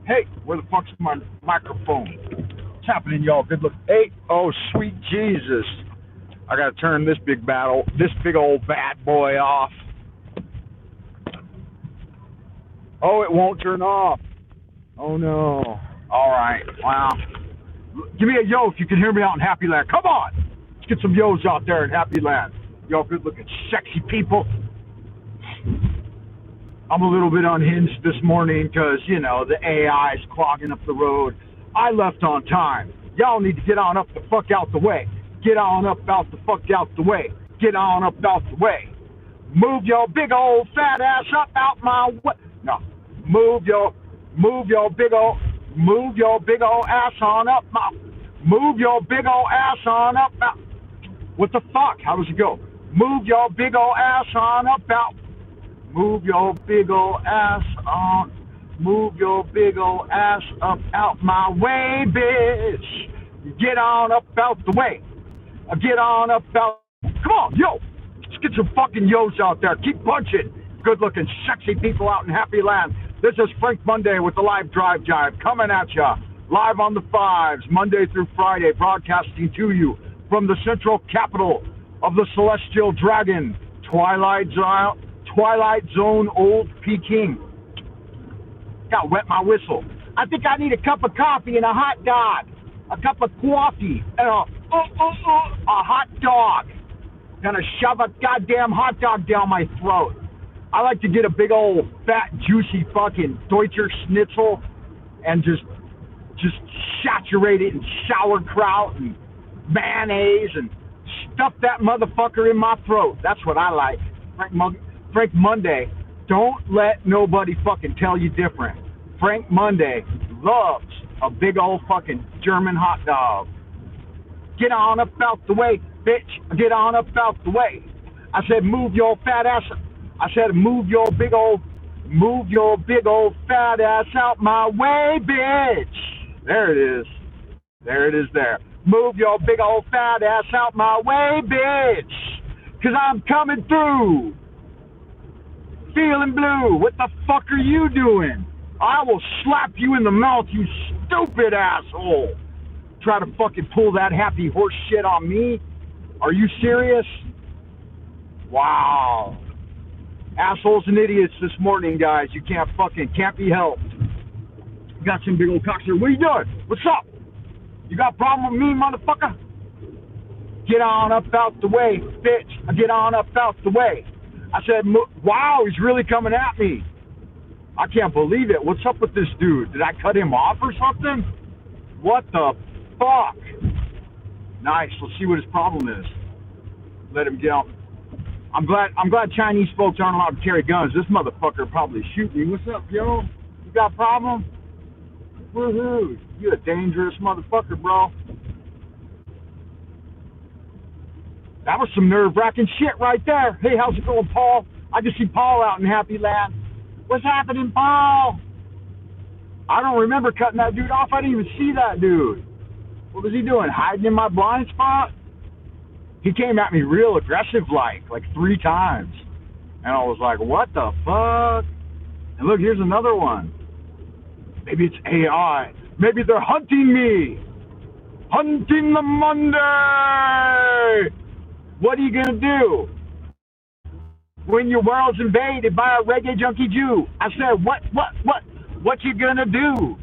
Hey, where the fuck's my microphone? What's happening, y'all? Good look. Hey, oh sweet Jesus! I gotta turn this big old bad boy off. Oh, it won't turn off. Oh no. All right. Wow. Give me a yo if you can hear me out in Happy Land. Come on. Let's get some yos out there in Happy Land. Y'all good looking sexy people. I'm a little bit unhinged this morning because, you know, the AI is clogging up the road. I left on time. Y'all need to get on up the fuck out the way. Get on up out the fuck out the way. Get on up out the way. Move your big old fat ass up out my way. No. Move your big old ass on up my, move your big old ass on up out. What the fuck? How does it go? Move your big old ass on up out. Move your big old ass on. Move your big old ass up out my way, bitch. Get on up out the way. Get on up out. Come on, yo. Let's get some fucking yos out there. Keep punching. Good looking, sexy people out in Happy Land. This is Frank Monday with the Live Drive Jive coming at ya. Live on the fives, Monday through Friday, broadcasting to you from the central capital of the Celestial Dragon, Twilight Zone, Old Peking. Got wet my whistle. I think I need a cup of coffee and a hot dog. A cup of coffee and a hot dog. Gonna shove a goddamn hot dog down my throat. I like to get a big old fat juicy fucking Deutscher Schnitzel and just saturate it in sauerkraut and mayonnaise and stuff that motherfucker in my throat. That's what I like. Frank Monday, don't let nobody fucking tell you different. Frank Monday loves a big old fucking German hot dog. Get on up out the way, bitch. Get on up out the way. I said move your fat ass. I said move your big old fat ass out my way, bitch. There it is. There it is there. Move your big old fat ass out my way, bitch. Cause I'm coming through. Feeling blue. What the fuck are you doing? I will slap you in the mouth, you stupid asshole. Try to fucking pull that happy horse shit on me? Are you serious? Wow. Assholes and idiots this morning, guys. You can't be helped. You got some big old cocks here. What are you doing? What's up? You got a problem with me, motherfucker? Get on up out the way, bitch. Get on up out the way. I said, wow, he's really coming at me. I can't believe it. What's up with this dude? Did I cut him off or something? What the fuck? Nice. Let's see what his problem is. Let him get out. I'm glad Chinese folks aren't allowed to carry guns. This motherfucker probably shoot me. What's up, yo? You got a problem? Woohoo. You a dangerous motherfucker, bro. That was some nerve-wracking shit right there. Hey, how's it going, Paul? I just see Paul out in Happy Land. What's happening, Paul? I don't remember cutting that dude off. I didn't even see that dude. What was he doing? Hiding in my blind spot? He came at me real aggressive like 3 times. And I was like, what the fuck? And look, here's another one. Maybe it's AI. Maybe they're hunting me. Hunting the Monday. What are you going to do when your world's invaded by a reggae junkie Jew? I said, what you going to do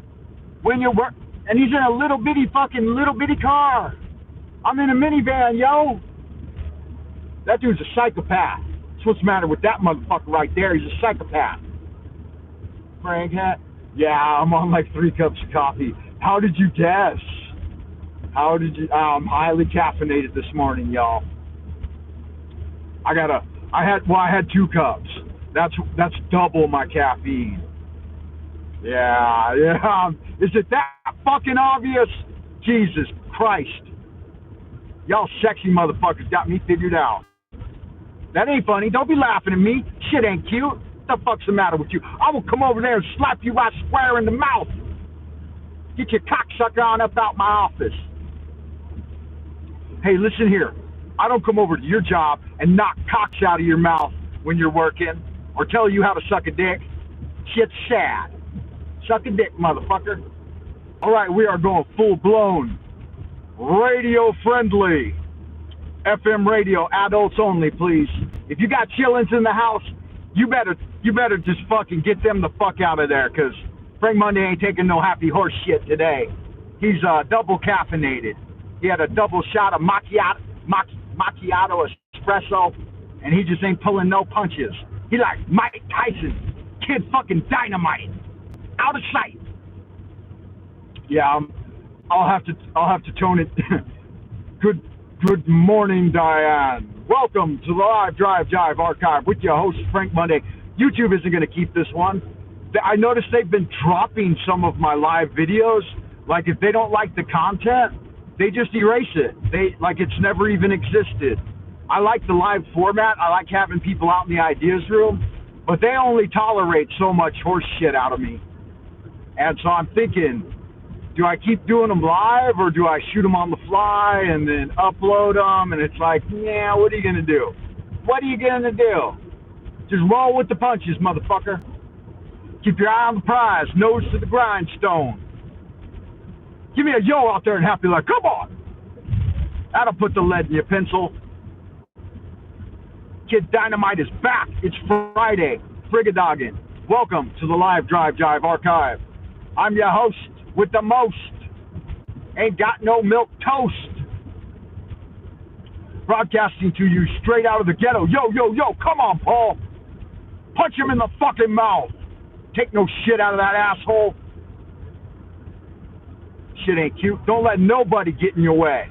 when your work? And he's in a little bitty car. I'm in a minivan, yo. That dude's a psychopath. That's what's the matter with that motherfucker right there. He's a psychopath. Frank hat? Yeah, I'm on like 3 cups of coffee. How did you guess? I'm highly caffeinated this morning, y'all. I had 2 cups. That's double my caffeine. Yeah. Is it that fucking obvious? Jesus Christ. Y'all sexy motherfuckers got me figured out. That ain't funny. Don't be laughing at me. Shit ain't cute. What the fuck's the matter with you? I will come over there and slap you right square in the mouth. Get your cocksucker on up out my office. Hey, listen here. I don't come over to your job and knock cocks out of your mouth when you're working or tell you how to suck a dick. Shit's sad. Suck a dick, motherfucker. All right, we are going full-blown, radio-friendly, FM radio, adults only, please. If you got chillins in the house, you better just fucking get them the fuck out of there, because Frank Monday ain't taking no happy horse shit today. He's double caffeinated. He had a double shot of macchiato espresso, and he just ain't pulling no punches. He like Mike Tyson, kid fucking dynamite, out of sight. Yeah, I'll have to tone it. Good morning, Diane. Welcome to the Live Drive Jive Archive with your host Frank Monday. YouTube isn't going to keep this one. I noticed they've been dropping some of my live videos. Like if they don't like the content, they just erase it. Like it's never even existed. I like the live format. I like having people out in the ideas room, but they only tolerate so much horse shit out of me. And so I'm thinking, do I keep doing them live or do I shoot them on the fly and then upload them? And it's like, yeah, what are you going to do? What are you going to do? Just roll with the punches, motherfucker. Keep your eye on the prize, nose to the grindstone. Give me a yo out there and happy like, come on. That'll put the lead in your pencil. Kid Dynamite is back. It's Friday. Frigadoggin. Welcome to the Live Drive Jive Archive. I'm your host with the most. Ain't got no milk toast. Broadcasting to you straight out of the ghetto. Yo, come on, Paul. Punch him in the fucking mouth. Take no shit out of that asshole. Shit ain't cute. Don't let nobody get in your way.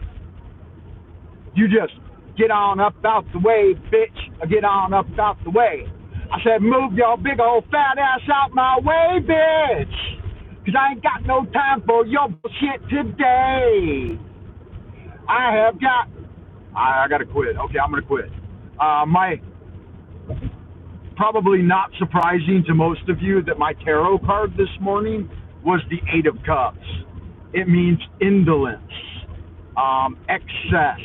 You just get on up out the way, bitch. Get on up out the way. I said, move your big old fat ass out my way, bitch. Because I ain't got no time for your bullshit today. I gotta quit. Okay, I'm gonna quit. Probably not surprising to most of you that my tarot card this morning was the Eight of Cups. It means indolence, excess,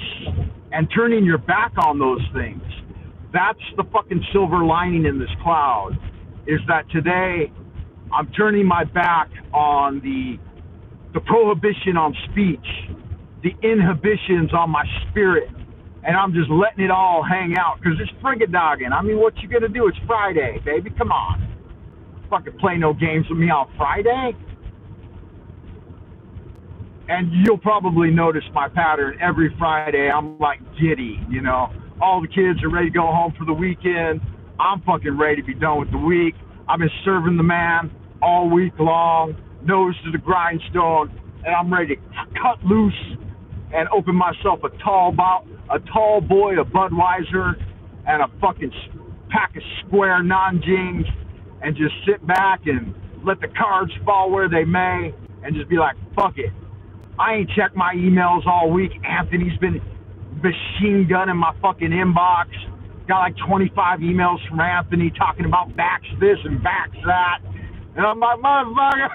and turning your back on those things. That's the fucking silver lining in this cloud, is that today I'm turning my back on the prohibition on speech, the inhibitions on my spirit, and I'm just letting it all hang out, because it's frigadogging. I mean, what you gonna do? It's Friday, baby. Come on. Fucking play no games with me on Friday. And you'll probably notice my pattern every Friday. I'm like giddy, you know. All the kids are ready to go home for the weekend. I'm fucking ready to be done with the week. I've been serving the man all week long, nose to the grindstone, and I'm ready to cut loose and open myself a tall boy, a Budweiser, and a fucking pack of square Nanjings, and just sit back and let the cards fall where they may, and just be like, fuck it. I ain't checked my emails all week. Anthony's been machine gunning my fucking inbox. Got like 25 emails from Anthony talking about backs this and backs that. And I'm like, motherfucker.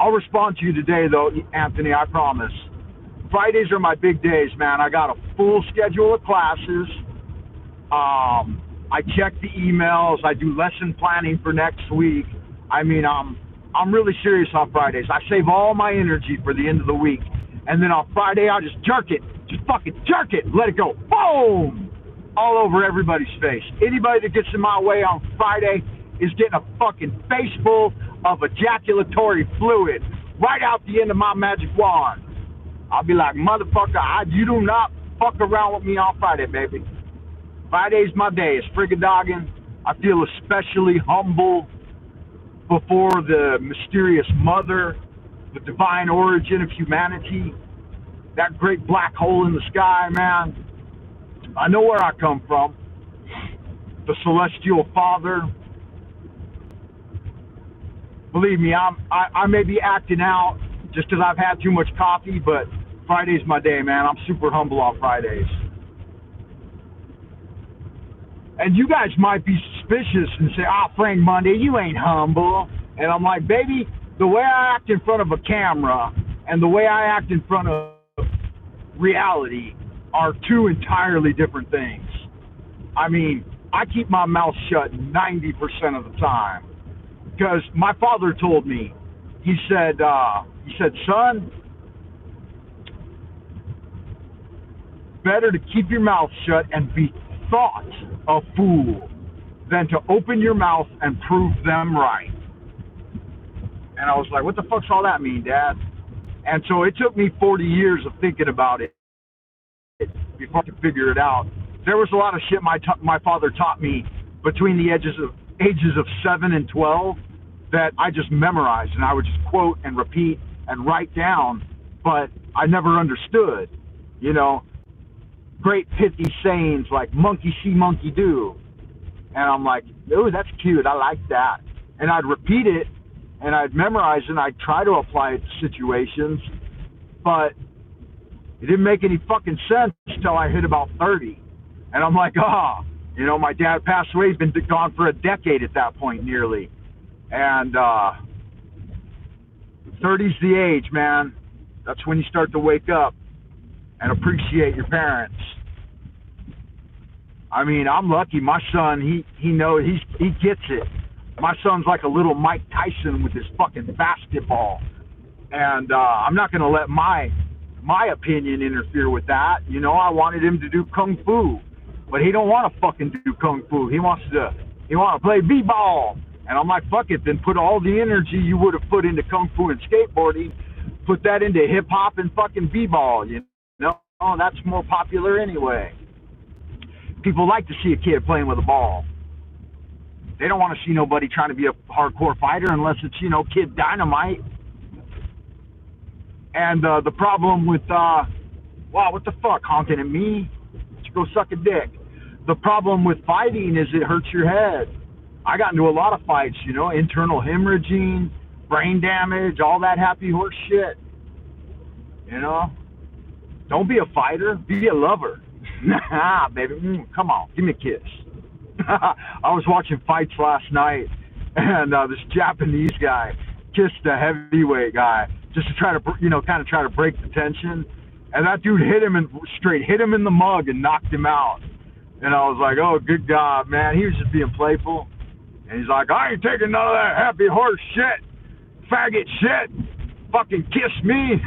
I'll respond to you today, though, Anthony, I promise. Fridays are my big days, man. I got a full schedule of classes. I check the emails. I do lesson planning for next week. I mean, I'm really serious on Fridays. I save all my energy for the end of the week. And then on Friday, I'll just jerk it. Just fucking jerk it. Let it go. Boom! All over everybody's face. Anybody that gets in my way on Friday is getting a fucking face full of ejaculatory fluid right out the end of my magic wand. I'll be like, motherfucker, you do not fuck around with me on Friday, baby. Friday's my day. It's frigadogging. I feel especially humble before the mysterious mother, the divine origin of humanity, that great black hole in the sky, man. I know where I come from, the celestial father. Believe me, I may be acting out just because I've had too much coffee, but Friday's my day, man. I'm super humble on Fridays. And you guys might be suspicious and say, Frank Monday, you ain't humble. And I'm like, baby, the way I act in front of a camera and the way I act in front of reality are two entirely different things. I mean, I keep my mouth shut 90% of the time because my father told me. He said, son, better to keep your mouth shut and be thought a fool than to open your mouth and prove them right. And I was like, what the fuck's all that mean, Dad? And so it took me 40 years of thinking about it before I could figure it out. There was a lot of shit my father taught me between the ages of 7 and 12 that I just memorized, and I would just quote and repeat and write down, but I never understood, you know, great pithy sayings like monkey see, monkey do. And I'm like, oh, that's cute. I like that. And I'd repeat it, and I'd memorize it, and I'd try to apply it to situations, but it didn't make any fucking sense until I hit about 30. And I'm like, you know, my dad passed away. He's been gone for a decade at that point, nearly. And 30's the age, man. That's when you start to wake up and appreciate your parents. I mean, I'm lucky. My son, he knows, he gets it. My son's like a little Mike Tyson with his fucking basketball. And I'm not going to let my opinion interfere with that. You know, I wanted him to do kung fu, but he don't want to fucking do kung fu. He wants to play b-ball. And I'm like, fuck it, then put all the energy you would have put into kung fu and skateboarding, put that into hip hop and fucking b-ball. You know, that's more popular anyway. People like to see a kid playing with a ball. They don't want to see nobody trying to be a hardcore fighter unless it's, you know, Kid Dynamite. And the problem with, wow, what the fuck, honking at me? Why don't you go suck a dick? The problem with fighting is it hurts your head. I got into a lot of fights, you know, internal hemorrhaging, brain damage, all that happy horse shit. You know? Don't be a fighter, be a lover. Nah, baby, come on, give me a kiss. I was watching fights last night, and this Japanese guy kissed a heavyweight guy just to try to, you know, kind of try to break the tension. And that dude hit him in the mug and knocked him out. And I was like, oh, good God, man. He was just being playful. And he's like, I ain't taking none of that happy horse shit, faggot shit. Fucking kiss me.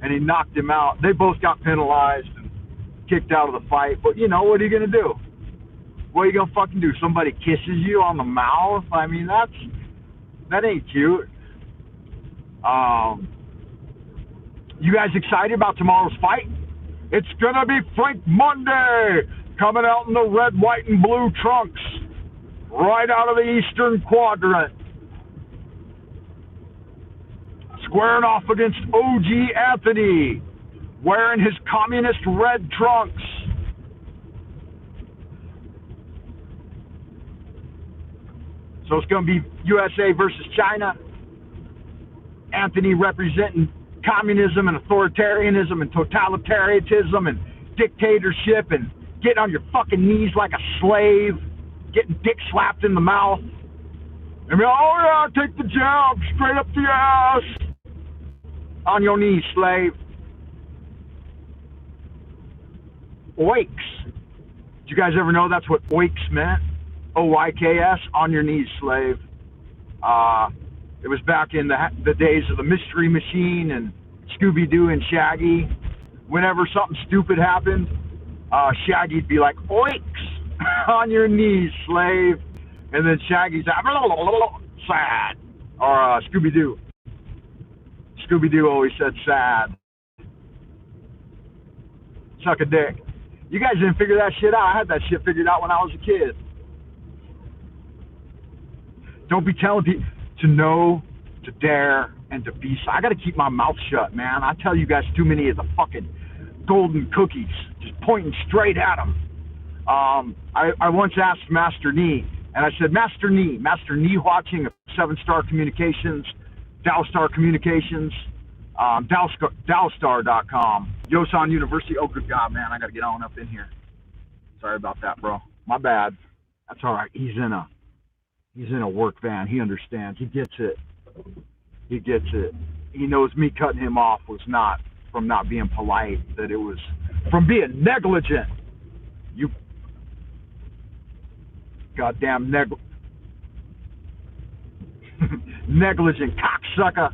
And he knocked him out. They both got penalized and kicked out of the fight. But, you know, what are you going to do? What are you going to fucking do? Somebody kisses you on the mouth? I mean, that ain't cute. You guys excited about tomorrow's fight? It's going to be Frank Monday coming out in the red, white, and blue trunks right out of the Eastern Quadrant. Squaring off against OG Anthony wearing his communist red trunks. So it's going to be USA versus China. Anthony representing communism and authoritarianism and totalitarianism and dictatorship and getting on your fucking knees like a slave, getting dick slapped in the mouth. And be like, oh yeah, take the jab straight up the ass. On your knees, slave. Oiks. Did you guys ever know that's what oiks meant? O-Y-K-S, on your knees, slave. It was back in the days of the Mystery Machine and Scooby-Doo and Shaggy. Whenever something stupid happened, Shaggy'd be like, oiks, on your knees, slave. And then Shaggy's like, sad. Or Scooby-Doo. Scooby-Doo always said sad. Suck a dick. You guys didn't figure that shit out. I had that shit figured out when I was a kid. Don't be telling people to know, to dare, and to be. I got to keep my mouth shut, man. I tell you guys too many of the fucking golden cookies, just pointing straight at them. I once asked Master Nee, and I said, Master Nee watching of 7-Star Communications, Dowstar Communications, Dowstar.com, Yosan University. Oh, good God, man, I got to get on up in here. Sorry about that, bro. My bad. That's all right. He's in a work van. He understands. He gets it. He gets it. He knows me cutting him off was not from not being polite, that it was from being negligent. Goddamn negligent cocksucker.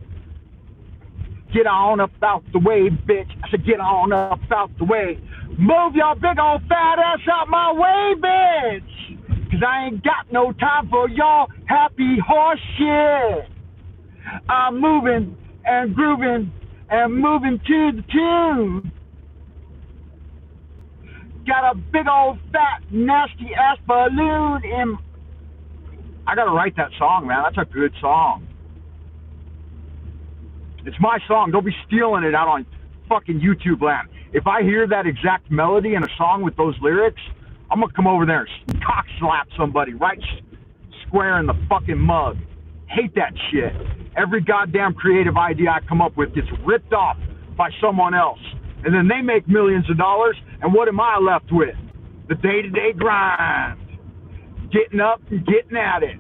Get on up out the way, bitch. I said, get on up out the way. Move your big old fat ass out my way, bitch. Cause I ain't got no time for y'all happy horse shit. I'm moving and grooving and moving to the tune. Got a big old fat nasty ass balloon in. I gotta write that song, man. That's a good song. It's my song. Don't be stealing it out on fucking YouTube land. If I hear that exact melody in a song with those lyrics, I'm gonna come over there and cock slap somebody right square in the fucking mug. Hate that shit. Every goddamn creative idea I come up with gets ripped off by someone else. And then they make millions of dollars, and what am I left with? The day-to-day grind. Getting up and getting at it.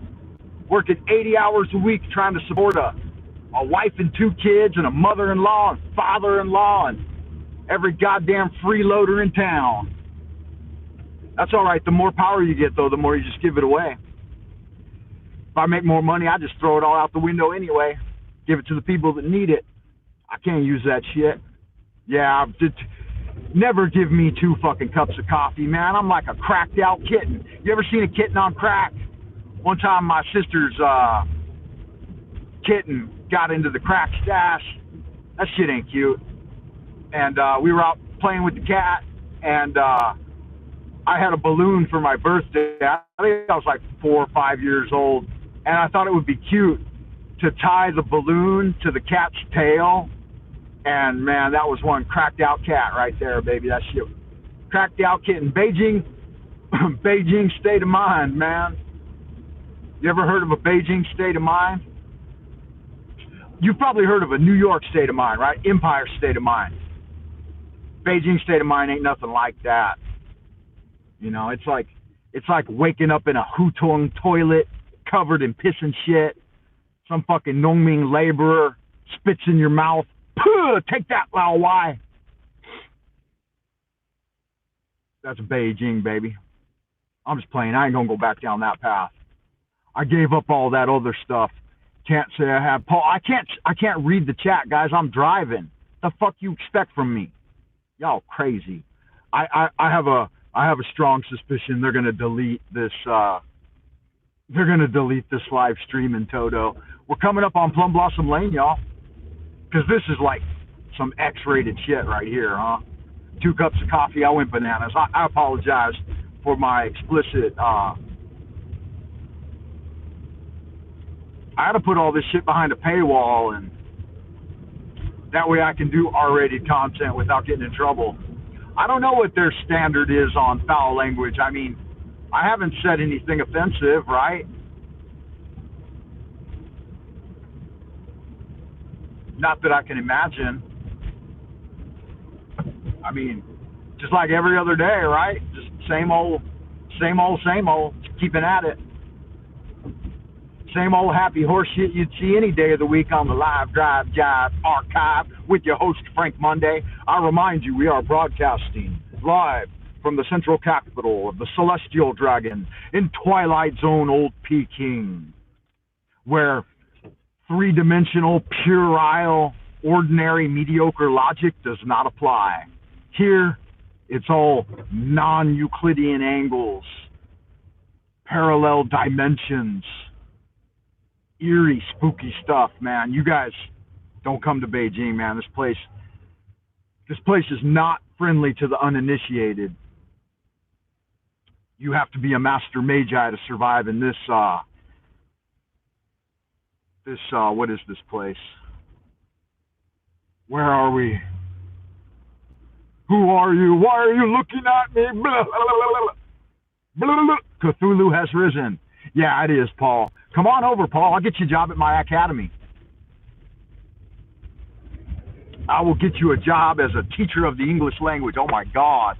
Working 80 hours a week trying to support a wife and 2 kids and a mother-in-law and father-in-law and every goddamn freeloader in town. That's all right. The more power you get, though, the more you just give it away. If I make more money, I just throw it all out the window anyway. Give it to the people that need it. I can't use that shit. Yeah, never give me 2 fucking cups of coffee, man. I'm like a cracked out kitten. You ever seen a kitten on crack? One time my sister's kitten got into the crack stash. That shit ain't cute. And we were out playing with the cat, and I had a balloon for my birthday. I think I was like 4 or 5 years old, and I thought it would be cute to tie the balloon to the cat's tail. And man, that was one cracked out cat right there, baby. That shit, cracked out kitten. Beijing, Beijing state of mind, man. You ever heard of a Beijing state of mind? You've probably heard of a New York state of mind, right? Empire state of mind. Beijing state of mind ain't nothing like that. You know, it's like waking up in a Hutong toilet covered in piss and shit. Some fucking Nongming laborer spits in your mouth. Puh, take that, Lao Wai. That's Beijing, baby. I'm just playing. I ain't gonna go back down that path. I gave up all that other stuff. Can't say I have. Paul, I can't read the chat, guys. I'm driving. The fuck you expect from me? Y'all crazy. I have a strong suspicion they're gonna delete this. They're gonna delete this live stream in Toto. We're coming up on Plum Blossom Lane, y'all. Because this is like some X-rated shit right here, huh? 2 cups of coffee, I went bananas. I apologize for my explicit. I had to put all this shit behind a paywall, and that way I can do R-rated content without getting in trouble. I don't know what their standard is on foul language. I mean, I haven't said anything offensive, right? Not that I can imagine. I mean, just like every other day, right? Just same old, just keeping at it. Same old happy horse shit you'd see any day of the week on the Live Drive Jive archive with your host, Frank Monday. I remind you, we are broadcasting live from the central capital of the Celestial Dragon in Twilight Zone Old Peking, where 3-dimensional, puerile, ordinary, mediocre logic does not apply. Here, it's all non-Euclidean angles, parallel dimensions, eerie, spooky stuff, man. You guys don't come to Beijing, man. This place is not friendly to the uninitiated. You have to be a master magi to survive in this, what is this place? Where are we? Who are you? Why are you looking at me? Blah, blah, blah, blah. Cthulhu has risen. Yeah, it is, Paul. Come on over, Paul. I'll get you a job at my academy. I will get you a job as a teacher of the English language. Oh, my God.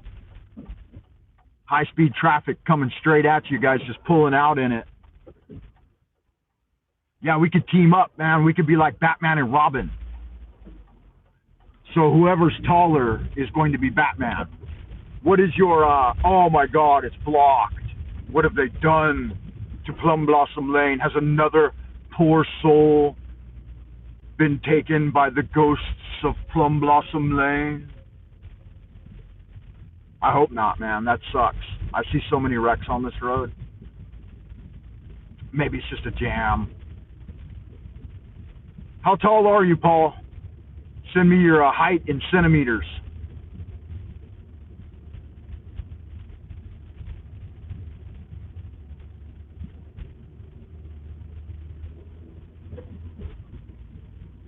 High-speed traffic coming straight at you guys, just pulling out in it. Yeah, we could team up, man. We could be like Batman and Robin. So whoever's taller is going to be Batman. What is your, oh my God, it's blocked. What have they done to Plum Blossom Lane? Has another poor soul been taken by the ghosts of Plum Blossom Lane? I hope not, man. That sucks. I see so many wrecks on this road. Maybe it's just a jam. How tall are you, Paul? Send me your height in centimeters.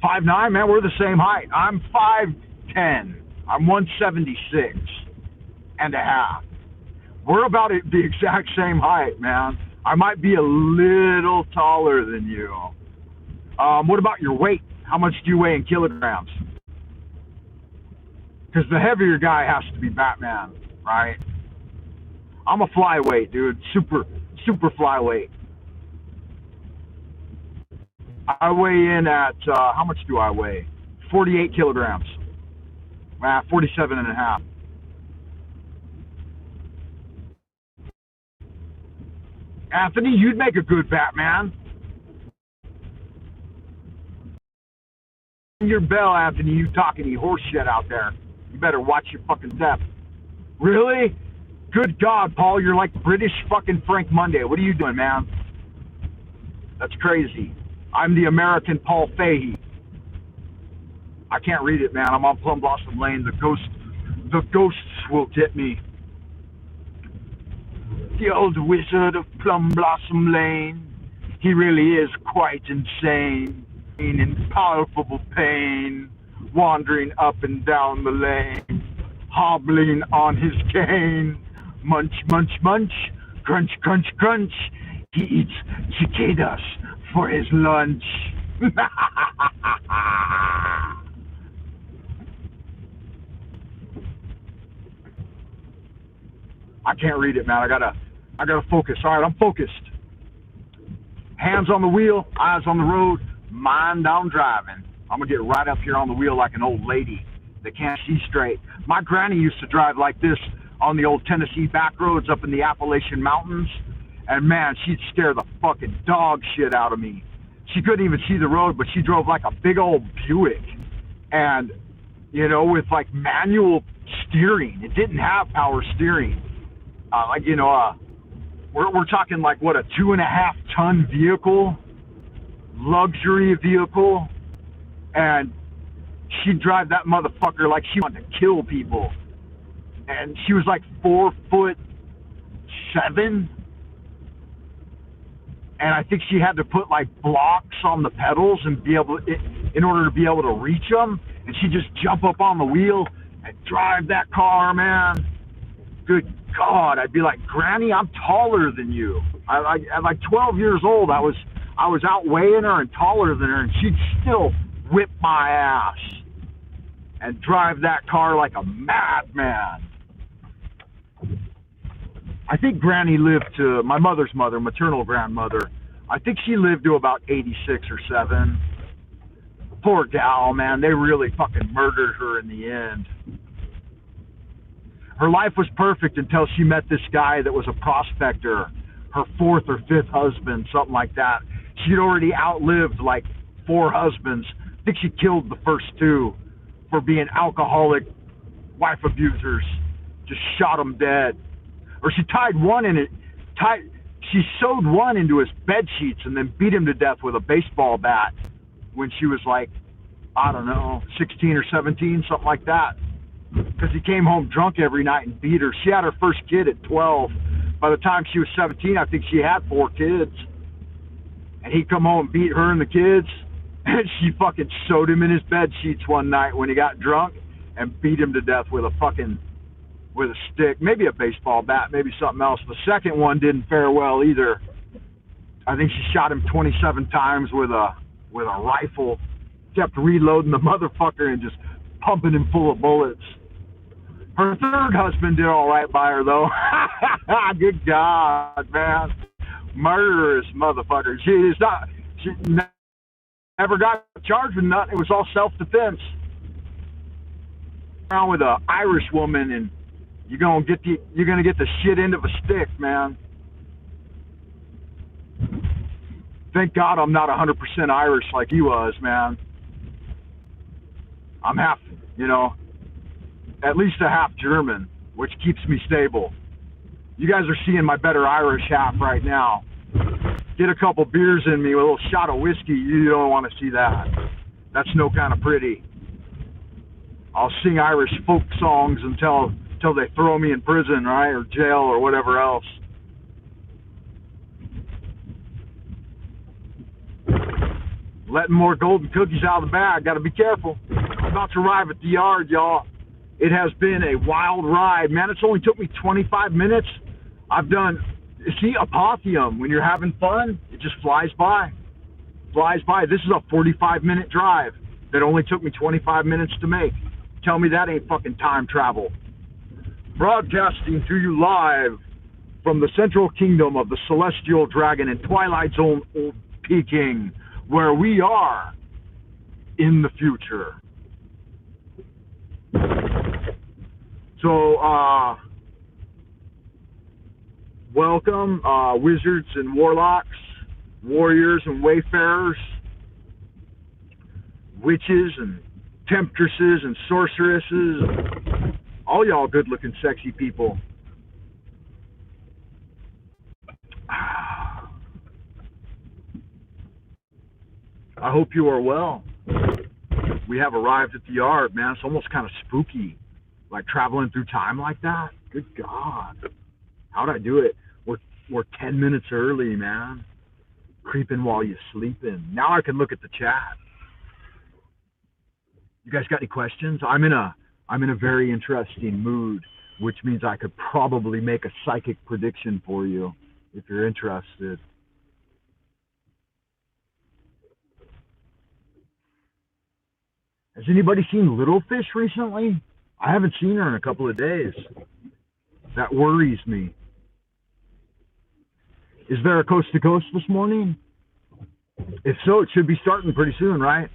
Five nine, man. We're the same height. I'm 5'10". I'm 176 and a half. We're about the exact same height, man. I might be a little taller than you. What about your weight? How much do you weigh in kilograms? Because the heavier guy has to be Batman, right? I'm a flyweight, dude. Super flyweight. I weigh in at, how much do I weigh? 48 kilograms. 47 and a half. Anthony, you'd make a good Batman. Your bell, Anthony, you talking any horse shit out there. You better watch your fucking step. Really? Good God, Paul, you're like British fucking Frank Monday. What are you doing, man? That's crazy. I'm the American Paul Fahey. I can't read it, man. I'm on Plum Blossom Lane. The ghosts will get me. The old wizard of Plum Blossom Lane. He really is quite insane. In palpable pain, wandering up and down the lane, hobbling on his cane. Munch, munch, munch, crunch, crunch, crunch. He eats cicadas for his lunch. I can't read it, man. I gotta focus. All right, I'm focused. Hands on the wheel, eyes on the road. Mind on driving. I'm gonna get right up here on the wheel like an old lady that can't see straight. My granny used to drive like this on the old Tennessee back roads up in the Appalachian Mountains, and man, she'd scare the fucking dog shit out of me. She couldn't even see the road, but she drove like a big old Buick, and you know, with like manual steering. It didn't have power steering. We're talking like what, a 2.5 ton vehicle. Luxury vehicle, and she'd drive that motherfucker like she wanted to kill people. And she was like 4'7", and I think she had to put like blocks on the pedals and in order to be able to reach them. And she'd just jump up on the wheel and drive that car, man. Good God, I'd be like, Granny, I'm taller than you. At like 12 years old, I was outweighing her and taller than her, and she'd still whip my ass and drive that car like a madman. I think Granny lived to, my mother's mother, maternal grandmother, I think she lived to about 86 or 7. Poor gal, man. They really fucking murdered her in the end. Her life was perfect until she met this guy that was a prospector, her 4th or 5th husband, something like that. She'd already outlived like 4 husbands. I think she killed the first 2 for being alcoholic wife abusers. Just shot them dead. Or she she sewed one into his bed sheets and then beat him to death with a baseball bat when she was like, I don't know, 16 or 17, something like that. Because he came home drunk every night and beat her. She had her first kid at 12. By the time she was 17, I think she had 4 kids. And he'd come home and beat her and the kids. And she fucking sewed him in his bed sheets one night when he got drunk and beat him to death with a stick, maybe a baseball bat, maybe something else. The second one didn't fare well either. I think she shot him 27 times with a rifle, kept reloading the motherfucker and just pumping him full of bullets. Her third husband did all right by her, though. Good God, man. Murderous motherfucker. She never got charged with nothing. It was all self-defense. Around with an Irish woman, and you're gonna get the shit end of a stick, man. Thank God I'm not 100% Irish like he was, man. I'm half, you know, at least a half German, which keeps me stable. You guys are seeing my better Irish half right now. Get a couple beers in me with a little shot of whiskey, you don't want to see that. That's no kind of pretty. I'll sing Irish folk songs until they throw me in prison, right, or jail or whatever else. Letting more golden cookies out of the bag. Got to be careful. I'm about to arrive at the yard, y'all. It has been a wild ride, man. It's only took me 25 minutes. I've done, see, apotheum. When you're having fun, it just flies by. Flies by. This is a 45-minute drive that only took me 25 minutes to make. Tell me that ain't fucking time travel. Broadcasting to you live from the central kingdom of the celestial dragon and Twilight Zone Old Peking, where we are in the future. So, welcome, wizards and warlocks, warriors and wayfarers, witches and temptresses and sorceresses, all y'all good-looking, sexy people. I hope you are well. We have arrived at the yard, man. It's almost kind of spooky, like traveling through time like that. Good God. How'd I do it? We're 10 minutes early, man. Creeping while you're sleeping. Now I can look at the chat. You guys got any questions? I'm in a very interesting mood, which means I could probably make a psychic prediction for you if you're interested. Has anybody seen Little Fish recently? I haven't seen her in a couple of days. That worries me. Is there a Coast to Coast this morning? If so, it should be starting pretty soon, right?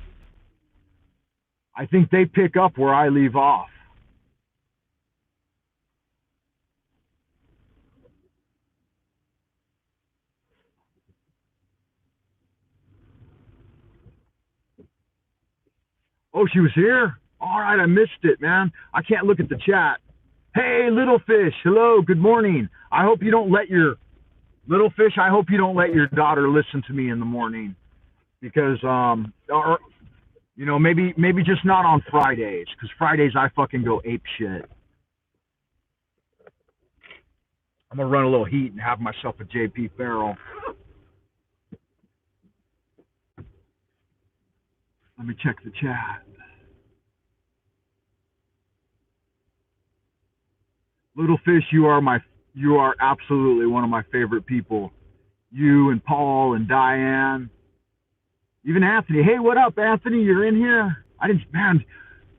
I think they pick up where I leave off. Oh, she was here? All right, I missed it, man. I can't look at the chat. Hey, Little Fish. Hello, good morning. I hope you don't let your Little Fish, I hope you don't let your daughter listen to me in the morning, because or you know, maybe just not on Fridays, because Fridays I fucking go ape shit. I'm gonna run a little heat and have myself a JP Farrell. Let me check the chat. Little Fish, you are absolutely one of my favorite people. You and Paul and Diane, even Anthony. Hey, what up, Anthony? You're in here? I didn't, man.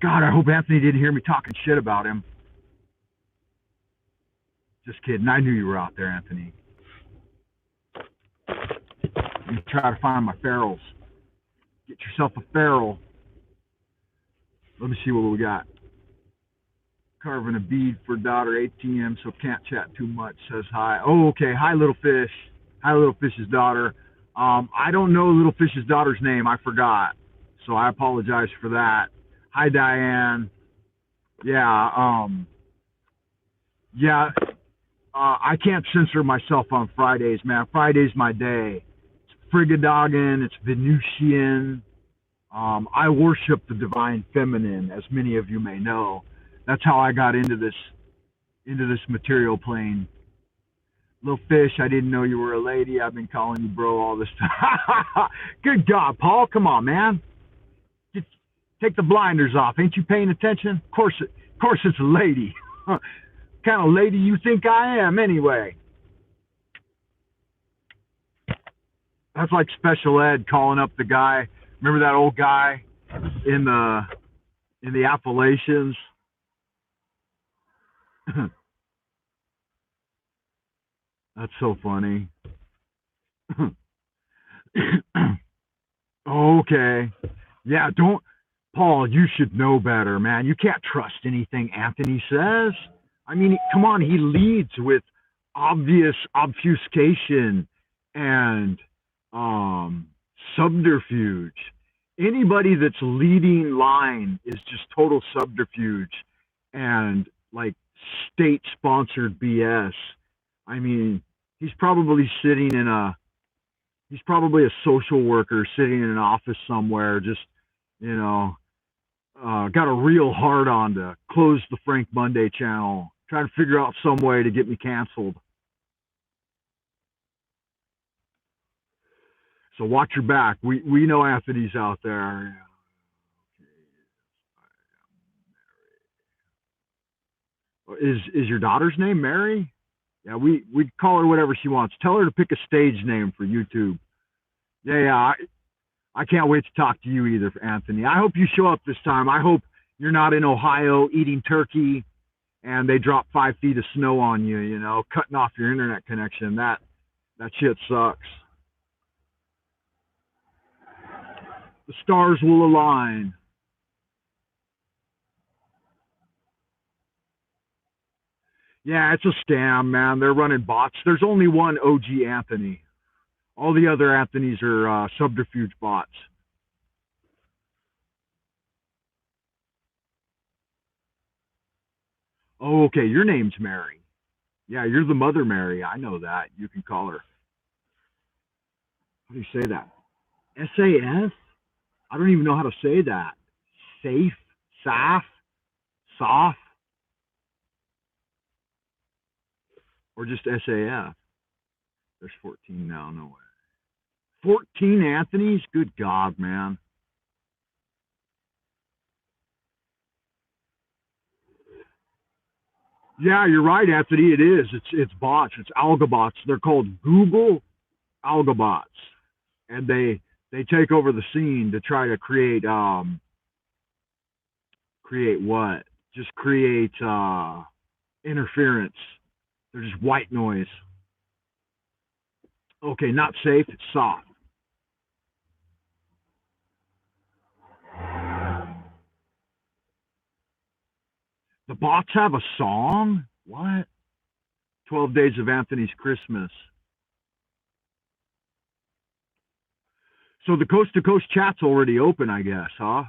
God, I hope Anthony didn't hear me talking shit about him. Just kidding. I knew you were out there, Anthony. You try to find my ferals. Get yourself a feral. Let me see what we got. Carving a bead for daughter ATM, so can't chat too much. Says hi. Oh, okay. Hi, Little Fish. Hi, Little Fish's daughter. I don't know Little Fish's daughter's name. I forgot. So I apologize for that. Hi, Diane. Yeah. I can't censor myself on Fridays, man. Friday's my day. It's Frigidagen. It's Venusian. I worship the divine feminine, as many of you may know. That's how I got into this material plane. Little Fish, I didn't know you were a lady. I've been calling you bro all this time. Good God, Paul, come on, man. Take the blinders off. Ain't you paying attention? Of course it's a lady. What kind of lady you think I am, anyway? That's like special ed calling up the guy. Remember that old guy in the Appalachians? That's so funny. Okay. Yeah, don't, Paul, you should know better, man. You can't trust anything Anthony says. I mean, come on, he leads with obvious obfuscation and Um, subterfuge. Anybody that's leading line is just total subterfuge and like state sponsored BS. I mean, he's probably sitting in a he's probably a social worker sitting in an office somewhere, just you know, got a real hard on to close the Frank Monday channel, trying to figure out some way to get me canceled. So watch your back. We know Anthony's out there. Is your daughter's name Mary? Yeah, we call her whatever she wants. Tell her to pick a stage name for YouTube. Yeah. I can't wait to talk to you either, Anthony. I hope you show up this time. I hope you're not in Ohio eating turkey and they drop 5 feet of snow on you. You know, cutting off your internet connection. That shit sucks. The stars will align. Yeah, it's a scam, man. They're running bots. There's only one OG Anthony. All the other Anthonys are subterfuge bots. Oh, okay. Your name's Mary. Yeah, you're the Mother Mary. I know that. You can call her. How do you say that? SAS? I don't even know how to say that. Safe? Saf? Soft? Or just SAF? There's 14 now. No way. 14 Anthony's? Good God, man. Yeah, you're right, Anthony. It is. It's bots. It's algabots. They're called Google algabots, and they take over the scene to try to create what? Just create interference. They're just white noise. Okay, not safe. It's soft. The bots have a song. What? 12 Days of Anthony's Christmas. So the coast to coast chat's already open, I guess, huh?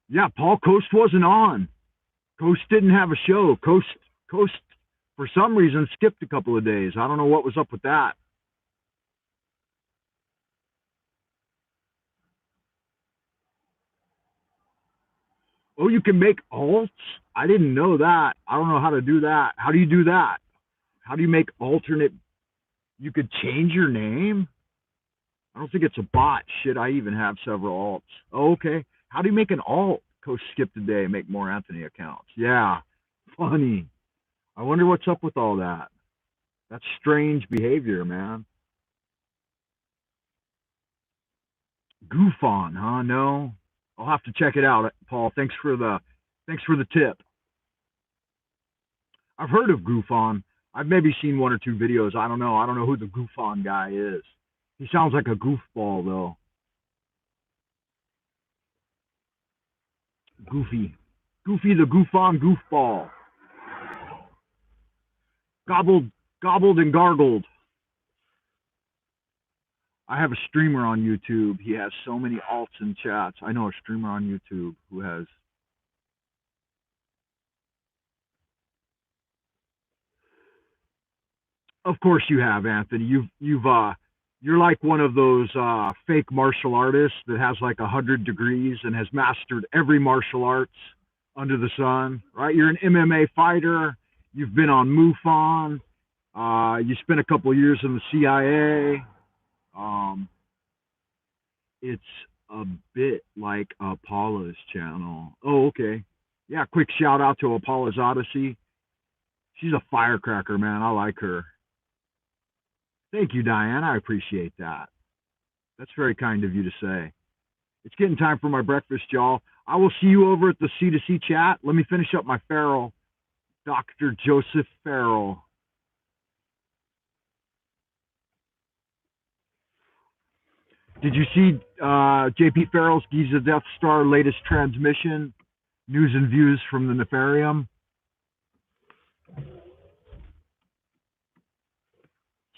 Yeah, Paul Coast wasn't on. Coast didn't have a show. Coast for some reason skipped a couple of days. I don't know what was up with that. Oh, you can make alts? I didn't know that. I don't know how to do that. How do you do that? How do you make alternate? You could change your name? I don't think it's a bot. Shit, I even have several alts. Oh, okay. How do you make an alt? Coach skip today, make more Anthony accounts. Yeah, funny. I wonder what's up with all that. That's strange behavior, man. Goof on, huh? No, I'll have to check it out, Paul. Thanks for the tip. I've heard of Goof on. I've maybe seen one or two videos. I don't know. I don't know who the Goof on guy is. He sounds like a goofball though. Goofy. Goofy the goof on goofball. Gobbled, gobbled and gargled. I have a streamer on YouTube. He has so many alts and chats. I know a streamer on YouTube who has. Of course you have, Anthony. You're like one of those fake martial artists that has like 100 degrees and has mastered every martial arts under the sun, right? You're an MMA fighter. You've been on MUFON. You spent a couple of years in the CIA. Um, it's a bit like Paula's channel. Oh, okay. Yeah, quick shout out to Paula's Odyssey. She's a firecracker, man. I like her. Thank you, Diane. I appreciate that. That's very kind of you to say. It's getting time for my breakfast, y'all. I will see you over at the C2C chat. Let me finish up my Farrell, Dr. Joseph Farrell. Did you see JP Farrell's Giza Death Star latest transmission? News and views from the Nefarium.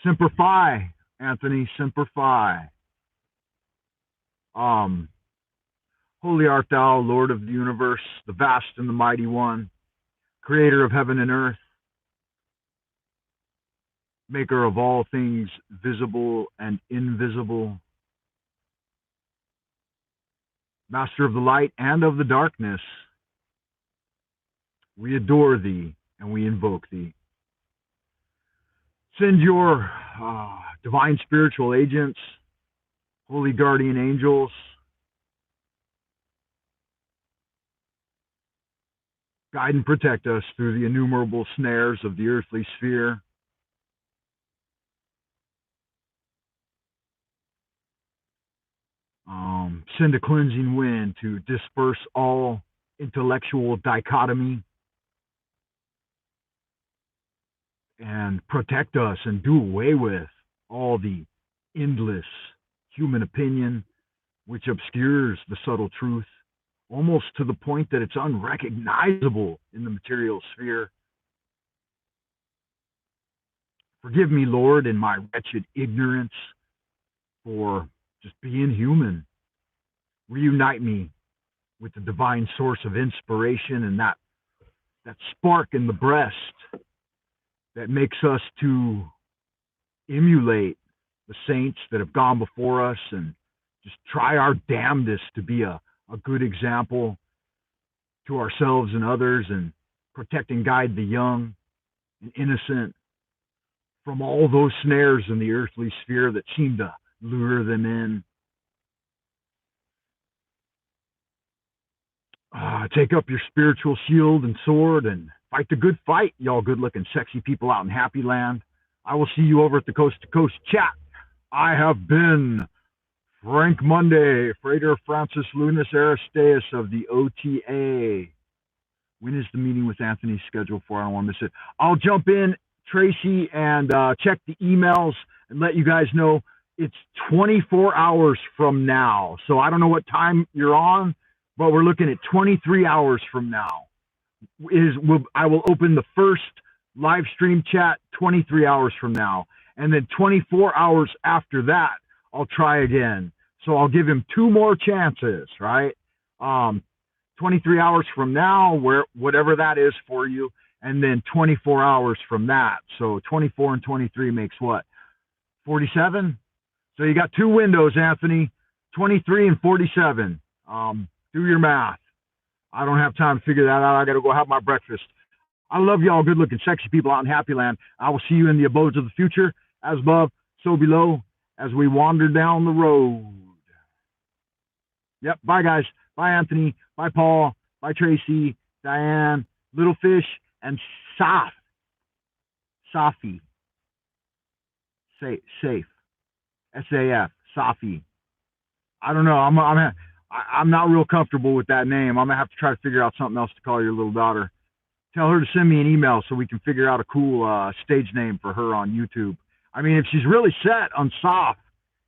Semper Fi, Anthony, Semper Fi. Um, Holy art thou, Lord of the universe, the vast and the mighty one, creator of heaven and earth, maker of all things visible and invisible, master of the light and of the darkness. We adore thee and we invoke thee. Send your divine spiritual agents, holy guardian angels, guide and protect us through the innumerable snares of the earthly sphere. Send a cleansing wind to disperse all intellectual dichotomy and protect us and do away with all the endless human opinion which obscures the subtle truth almost to the point that it's unrecognizable in the material sphere. Forgive me, Lord, in my wretched ignorance for just being human. Reunite me with the divine source of inspiration and that spark in the breast that makes us to emulate the saints that have gone before us and just try our damnedest to be a good example to ourselves and others and protect and guide the young and innocent from all those snares in the earthly sphere that seem to lure them in. Take up your spiritual shield and sword and fight the good fight, y'all good-looking, sexy people out in Happy Land. I will see you over at the Coast to Coast chat. I have been Frank Monday, Freighter Francis Lunas Aristeas of the OTA. When is the meeting with Anthony scheduled for? I don't want to miss it. I'll jump in, Tracy, and check the emails and let you guys know it's 24 hours from now. So I don't know what time you're on, but we're looking at 23 hours from now. I will open the first live stream chat 23 hours from now. And then 24 hours after that, I'll try again. So I'll give him 2 more chances, right? 23 hours from now, whatever that is for you, and then 24 hours from that. So 24 and 23 makes what? 47? So you got 2 windows, Anthony, 23 and 47. Do your math. I don't have time to figure that out. I got to go have my breakfast. I love y'all good-looking, sexy people out in Happy Land. I will see you in the abodes of the future, as above, so below, as we wander down the road. Yep, bye, guys. Bye, Anthony. Bye, Paul. Bye, Tracy, Diane, Little Fish, and Safi. Safe. S-A-F. Safi. I don't know. I'm not real comfortable with that name. I'm going to have to try to figure out something else to call your little daughter. Tell her to send me an email so we can figure out a cool stage name for her on YouTube. I mean, if she's really set on Soph,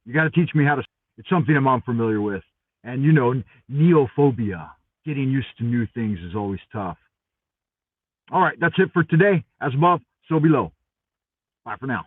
you got to teach me how to. It's something I'm unfamiliar with. And, you know, neophobia, getting used to new things is always tough. All right, that's it for today. As above, so below. Bye for now.